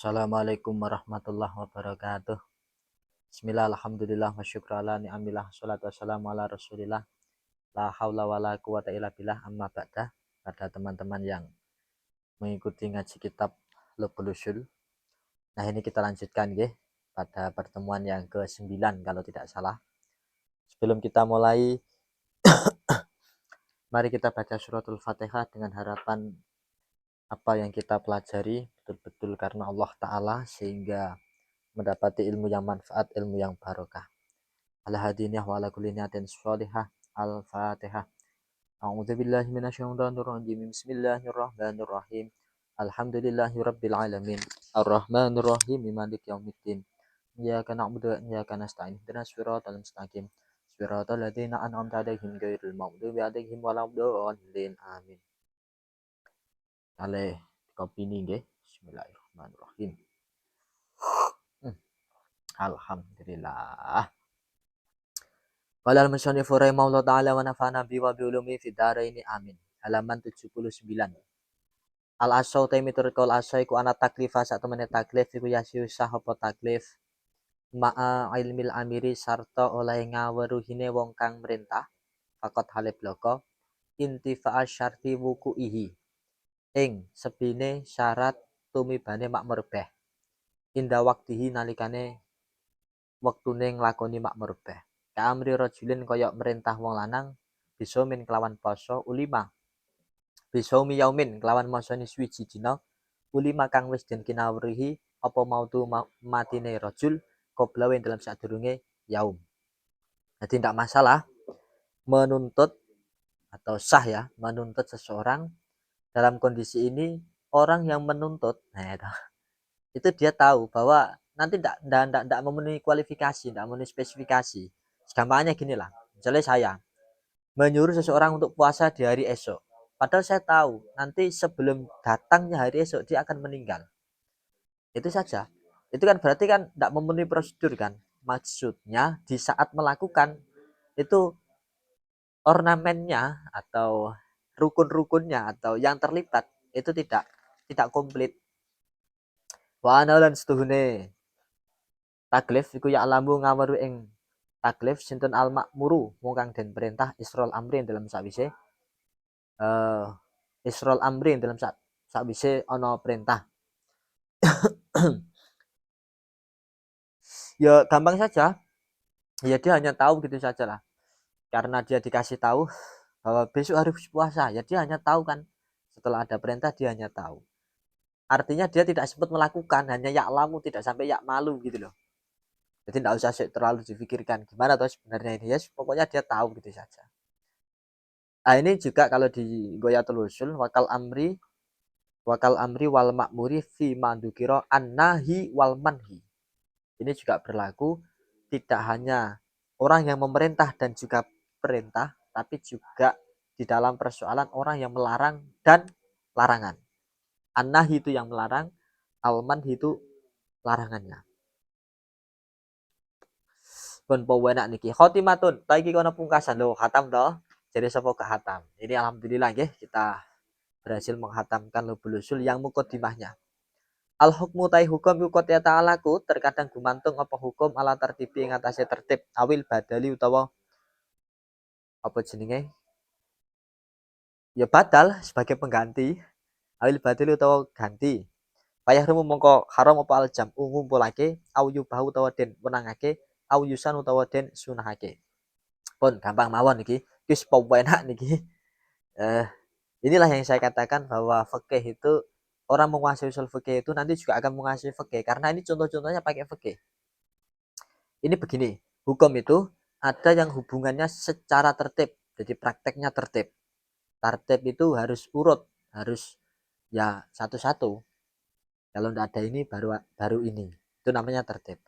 Assalamualaikum warahmatullahi wabarakatuh. Bismillah, alhamdulillah, wa syukru ala ni'amillah, salatu wassalamu ala rasulillah, la hawla wa la quwata illa billah, amma ba'dah. Pada teman-teman yang mengikuti ngaji kitab Lubul Usyul. Nah, ini kita lanjutkan ya, pada pertemuan yang ke-9 kalau tidak salah. Sebelum kita mulai, mari kita baca suratul Fatihah dengan harapan apa yang kita pelajari betul-betul karena Allah Ta'ala, sehingga mendapati ilmu yang manfaat, ilmu yang barokah. Al-hadiniyah wa ala kulli niyatin sholihah. Al-Fatihah. A'udzu billahi minasyaitonir rajim. Bismillahirrahmanirrahim. Alhamdulillahi rabbil alamin. Arrahmanir rahim. Maliki yaumiddin. Iyyaka na'budu wa iyyaka nasta'in. Ihdinas siratal mustaqim. Siratal ladzina an'amta 'alaihim ghairil maghdubi 'alaihim waladdallin. Amin. Aleh kopi ini nggih. Bismillahirrahmanirrahim. Alhamdulillah. Qala al-musannifu rahimahullahu ta'ala wa nafa'ana bi wa bi ulumi fid dharain amin. Halaman 79. Al-asau taimi turkol asai ku ana taklifa sak temene taklif iku yasiu sah apa taklif ma'a ilmil amiri sarta oleh ngaweruhine wong kang merintah fakot halib loko intifa'a syarti wuku'ihi ing sebine syarat tumibane makmur beh inda waktihi nalikane wektune nglakoni makmur beh Amri rajulin koyok merintah wong lanang bisa min kelawan poso ulima bisa yaumin kelawan masane suwiji dina ulima kang wis den kinawrihi apa mautu matine rajul qoblawe dalam sadurunge yaum. Jadi tidak masalah menuntut atau sah ya menuntut seseorang dalam kondisi ini. Orang yang menuntut nah itu dia tahu bahwa nanti tidak memenuhi kualifikasi, tidak memenuhi spesifikasi. Gampangnya gini lah, misalnya saya menyuruh seseorang untuk puasa di hari esok. Padahal saya tahu nanti sebelum datangnya hari esok dia akan meninggal. Itu saja. Itu kan berarti kan tidak memenuhi prosedur kan. Maksudnya di saat melakukan itu ornamennya atau rukun-rukunnya atau yang terlibat itu tidak komplit. Wa ana lan setuhune taklif iku ya alamu ngaweru ing taklif sinten al makmuru wong kang den perintah isrol amrin dalam sawise isrol amrin dalam sawise ana perintah. Ya gampang saja. Ya dia hanya tahu gitu saja lah. Karena dia dikasih tahu bahwa besok harus puasa, ya dia hanya tahu kan. Setelah ada perintah dia hanya tahu. Artinya dia tidak sempat melakukan, hanya yak lamu, tidak sampai yak malu gitu loh. Jadi tidak usah terlalu difikirkan gimana tuh sebenarnya ini, ya pokoknya dia tahu gitu saja. Nah ini juga kalau di Goyatul Usul wakal amri wal makmuri fi mandukiro an-nahi wal manhi. Ini juga berlaku tidak hanya orang yang memerintah dan juga perintah, tapi juga di dalam persoalan orang yang melarang dan larangan. An-nahi itu yang melarang, al-manhi itu larangannya. Pun pewenak niki khotimatun, ta iki kono pungkasan lho, khatam toh. Jadi sapa ke khatam. Ini alhamdulillah nggih kita berhasil menghatamkan Lubul Usul yang mukadimahnya. Al hukmu tai hukum iku ta'alaku terkadang gumantung apa hukum ala tertibi ing atase tertib awil badali utawa apa jenenge ya badal sebagai pengganti awil badali utawa ganti payah rumu mongko haram apa al jam ngumpulake au yubahu utawa den wenangake au yusan utawa den sunahake. Pun gampang mawon niki wis penak niki. eh Inilah yang saya katakan bahwa fikih itu orang menguasai usul fikih itu nanti juga akan menguasai fikih karena ini contoh-contohnya pakai fikih. Ini begini, hukum itu ada yang hubungannya secara tertib, jadi prakteknya tertib. Tertib itu harus urut, harus ya satu-satu. Kalau tidak ada ini baru ini, itu namanya tertib.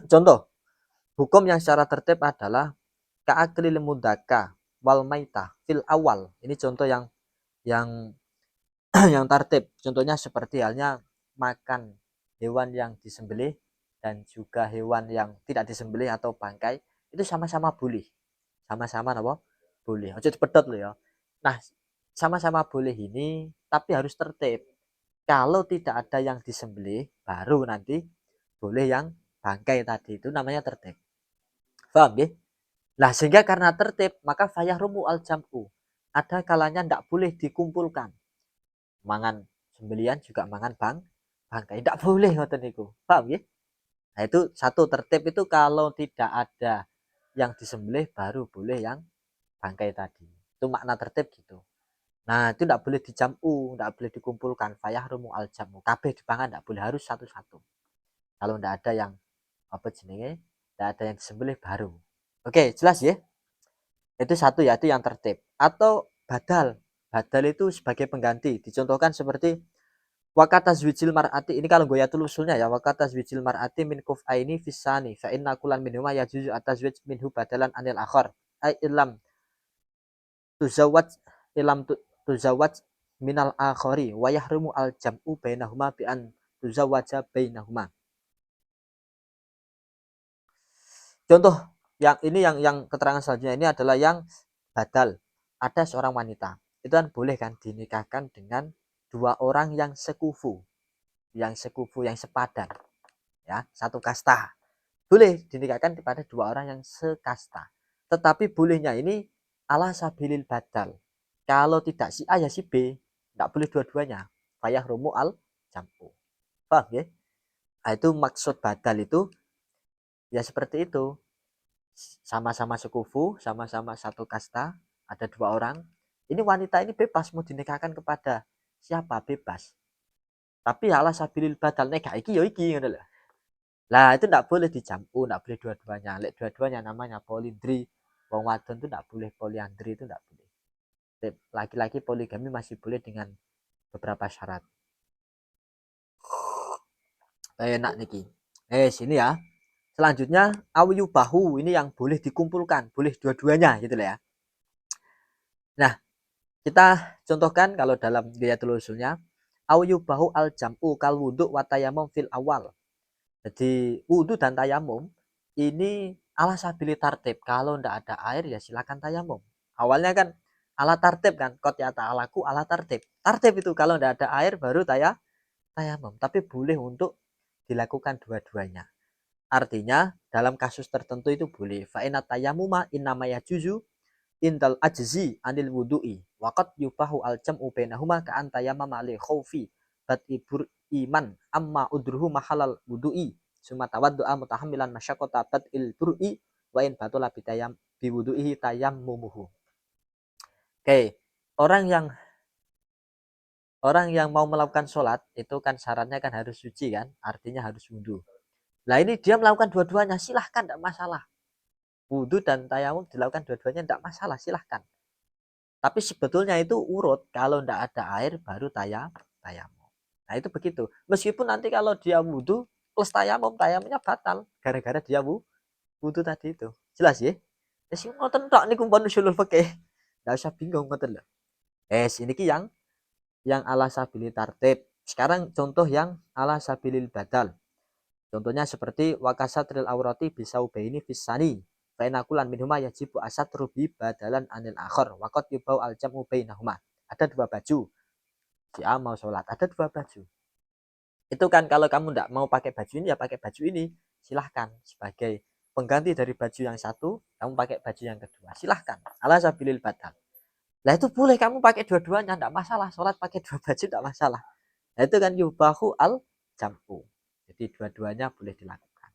Contoh, hukum yang secara tertib adalah ka'aklil mudaka wal maita fil awal. Ini contoh yang yang tertib. Contohnya seperti halnya makan hewan yang disembelih dan juga hewan yang tidak disembelih atau bangkai itu sama-sama boleh. Sama-sama apa? Boleh. Ojo cepet loh ya. Nah, sama-sama boleh ini tapi harus tertib. Kalau tidak ada yang disembelih, baru nanti boleh yang bangkai tadi, itu namanya tertib. Paham ya? Nah, sehingga karena tertib, maka fayahrumu al jam'u. Ada kalanya tidak boleh dikumpulkan. Mangan sembelian juga mangan bangkai. Tidak boleh ngoten niku. Paham ya? Nah, itu satu tertib itu kalau tidak ada yang disembelih baru boleh yang bangkai tadi. Itu makna tertib gitu. Nah, itu tidak boleh dijamu, tidak boleh dikumpulkan. Fayahrumu al jamu. Kabeh dipangan tidak boleh, harus satu-satu. Kalau tidak ada yang apa jenenge, tidak ada yang disembelih baru. Oke, jelas ya? Itu satu ya, itu yang tertib. Atau badal. Badal itu sebagai pengganti. Dicontohkan seperti wakata zwijil mar'ati, ini kalau goyatul usulnya ya, wakata zwijil mar'ati min kuf'aini fisani fa inna kulan minhuma yajuzu atazwij minhu badalan anil akhar. Ai ilam tuzawwaj ilam tuzawwaj minal akhari wa yahrumu al jam'u bainahuma bi an tuzawwaja bainahuma. Contoh yang ini yang keterangan selanjutnya ini adalah yang badal. Ada seorang wanita, itu kan boleh kan dinikahkan dengan dua orang yang sekufu, yang sepadan, ya, satu kasta. Boleh dinikahkan kepada dua orang yang sekasta. Tetapi bolehnya ini ala sabilil badal. Kalau tidak si A ya si B, tidak boleh dua-duanya. Fayah rumu al jampu. Paham ya? Nah, itu maksud badal itu ya seperti itu. Sama-sama sekufu, sama-sama satu kasta, ada dua orang. Ini wanita ini bebas mau dinikahkan kepada siapa, bebas. Tapi ala sabilil badal nek iki ya iki ngono lho. Lah itu tidak boleh dicampur, tidak boleh dua-duanya. Lek dua-duanya namanya polindri. Wong wadon itu tidak boleh, poliandri itu tidak boleh. Laki-laki poligami masih boleh dengan beberapa syarat. Enak niki. Sini ya. Selanjutnya awiyu bahu, ini yang boleh dikumpulkan, boleh dua-duanya gitu lah ya. Nah, kita contohkan kalau dalam gayatul usulnya awiyu bahu al jam'u kal wudu wa tayamum fil awal. Jadi wudu dan tayamum ini ala sabili tartib. Kalau ndak ada air ya silakan tayamum. Awalnya kan ala tartib kan, kot ya ta'alaku ala tartib. Tartib itu kalau ndak ada air baru tayamum. Tapi boleh untuk dilakukan dua-duanya. Artinya dalam kasus tertentu itu boleh. Fa'inat tayamuma innama yajuzu indal ajzi anil wudu'i. Waqat yubahu al jam'u bainahuma ka antayamama li khaufi bat ibur iman amma udruhu mahalal wudu'i. Suma tawaddu'a mutahammilan masyaqata bat il bur'i wa in batula bidayam biwudu'ihi tayammumuhu. Oke, orang yang mau melakukan sholat itu kan syaratnya kan harus suci kan, artinya harus wudhu. Nah ini dia melakukan dua-duanya, silahkan, tidak masalah. Wudhu dan tayamum dilakukan dua-duanya, tidak masalah, silahkan. Tapi sebetulnya itu urut, kalau tidak ada air baru tayamum. Nah itu begitu. Meskipun nanti kalau dia wudhu plus tayamumnya batal gara-gara dia wudhu tadi itu. Jelas ya? Ya sih ngoten tok niku pun usulul fikih. Enggak usah bingung ngoten lho. Ini ki yang ala sabili tartib. Sekarang contoh yang ala sabilil badal. Contohnya seperti wakasatril aurati bisaubaini fisani. Fainakulan minhuma yajibu asatru bi badalan anil akhir. Waqat yubau al jam'u bainahuma. Ada dua baju. Si A mau sholat, ada dua baju. Itu kan kalau kamu tidak mau pakai baju ini ya pakai baju ini. Silahkan sebagai pengganti dari baju yang satu, kamu pakai baju yang kedua. Silahkan. Ala sabilil badal. Nah itu boleh kamu pakai dua-duanya, tidak masalah. Sholat pakai dua baju tidak masalah. Nah itu kan yubahu al jam'u. Jadi dua-duanya boleh dilakukan.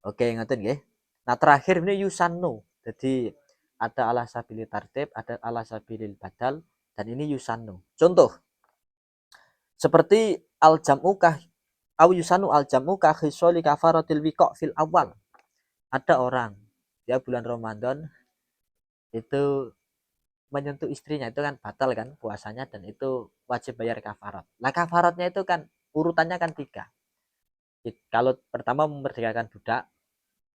Oke, ngeten nggih. Nah, terakhir ini yusannu. Jadi ada ala sabilil tartib, ada ala sabilil badal, dan ini yusannu. Contoh seperti al jam'u kah au yusannu al jam'u ka khisali kafaratil wiqa fil awal. Ada orang dia bulan Ramadan itu menyentuh istrinya itu kan batal kan puasanya dan itu wajib bayar kafarat. Nah, kafaratnya itu kan urutannya kan tiga. Kalau pertama memerdekakan budak,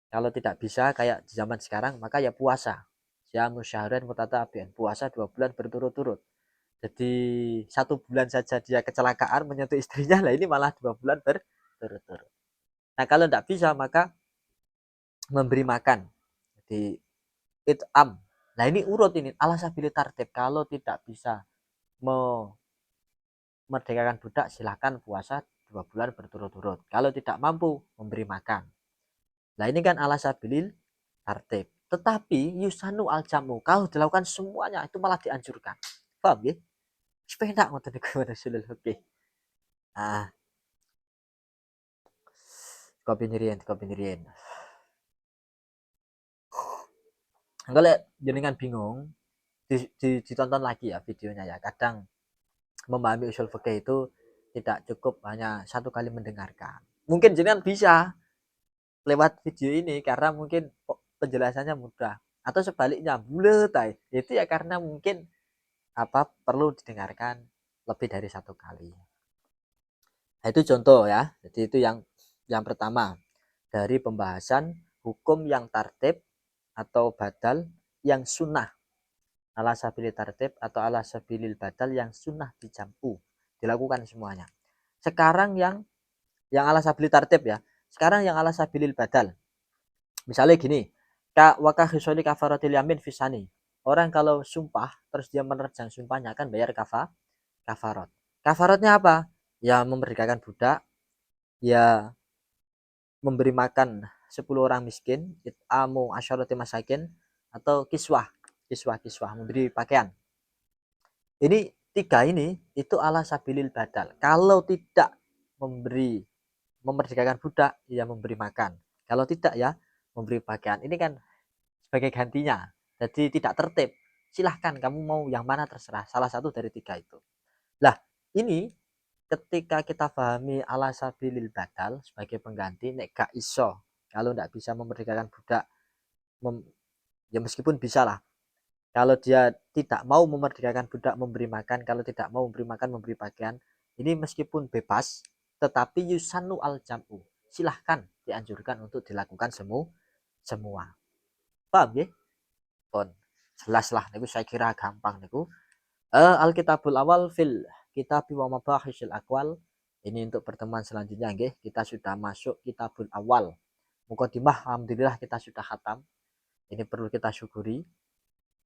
kalau tidak bisa kayak di zaman sekarang maka ya puasa. Ya musyahran mutatabian, puasa 2 bulan berturut-turut. Jadi 1 bulan saja dia kecelakaan menyentuh istrinya, lah ini malah 2 bulan berturut-turut. Nah kalau tidak bisa maka memberi makan. Jadi it'am. Nah ini urut ini ala sabili tartib. Kalau tidak bisa merdekakan budak, silahkan puasa 2 bulan berturut-turut. Kalau tidak mampu, memberi makan. Nah ini kan ala sabilil tartib. Tetapi yusanu al jamu, kalau dilakukan semuanya itu malah dianjurkan. Paham ya? Sepeda ngoten niku Rasulul Oke. Ah, kopi nyerian. Kalau jenengan bingung, ditonton lagi ya videonya ya. Kadang memahami usul fikih itu tidak cukup hanya satu kali mendengarkan. Mungkin jenengan bisa lewat video ini karena mungkin penjelasannya mudah, atau sebaliknya bulet itu ya karena mungkin perlu didengarkan lebih dari satu kali. Nah, itu contoh ya. Jadi itu yang pertama dari pembahasan hukum yang tartib atau badal yang sunnah, ala sabilil tartib atau ala sabilil badal yang sunnah dijampu, dilakukan semuanya. Sekarang yang ala sabilil tartib ya. Sekarang yang ala sabilil badal. Misalnya gini, wakah hisoli kafaratil yamin fisani. Orang kalau sumpah terus dia menerjang sumpahnya akan bayar kafarat. Kafaratnya apa? Ya memerdekakan budak, ya memberi makan 10 orang miskin, it'amu asyarati masakin, atau kiswah, memberi pakaian. Ini 3 ini itu ala sabilil badal. Kalau tidak memerdekakan budak, ya memberi makan. Kalau tidak ya memberi pakaian. Ini kan sebagai gantinya. Jadi tidak tertib. Silahkan kamu mau yang mana terserah. Salah satu dari 3 itu. Lah, ini ketika kita pahami ala sabilil badal sebagai pengganti, nek gak iso, kalau tidak bisa memerdekakan budak, ya meskipun bisa lah, kalau dia tidak mau memerdekakan budak memberi makan, kalau tidak mau memberi makan memberi pakaian, ini meskipun bebas tetapi yusanu al jam'u, silahkan dianjurkan untuk dilakukan semua. Paham ya? Pun jelas lah niku, saya kira gampang niku. Alkitabul awal fil kitabi wa mabahisil akwal. Ini untuk pertemuan selanjutnya nggih, kita sudah masuk kitabul awal. Mukadimah alhamdulillah kita sudah khatam. Ini perlu kita syukuri.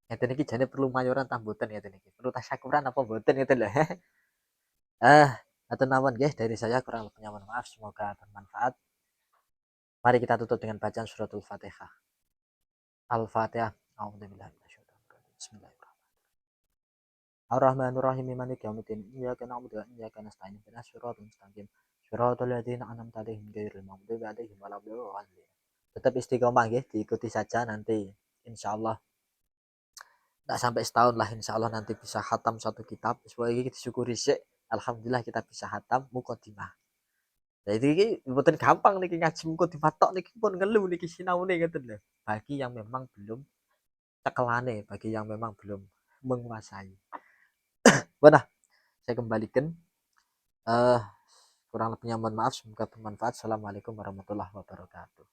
Ngeten iki jane perlu mayoran ta mboten ngeten iki. Perlu tasyakuran apa mboten ngeten lho. Atau nawan nggih dari saya, kurang lebihnya mohon maaf, semoga bermanfaat. Mari kita tutup dengan bacaan suratul Fatihah. Al-Fatihah. A'udzubillahi minasyaitonir Bismillahirrahmanirrahim. Ar-Rahmanir-Rahim maliki yaumiddin. Iyyaka na'budu wa iyyaka nasta'in. Ihdinas siratal mustaqim. Shiratal ladzina an'amta 'alaihim ghairil maghdubi 'alaihim waladdallin. Tetap istiqomah nggih, diikuti saja nanti insyaallah tak sampai setahun lah, insyaallah nanti bisa khatam satu kitab. Semoga kita disyukuri sih. Alhamdulillah kita bisa khatam mukadimah. Jadi ini mboten gampang niki ngaji mukadimah tok niki pun ngeluh niki sinaune ngoten lho. Bagi yang memang belum cekelane, bagi yang memang belum menguasai. Nah, saya kembalikan. Kurang lebihnya mohon maaf, semoga bermanfaat. Assalamualaikum warahmatullahi wabarakatuh.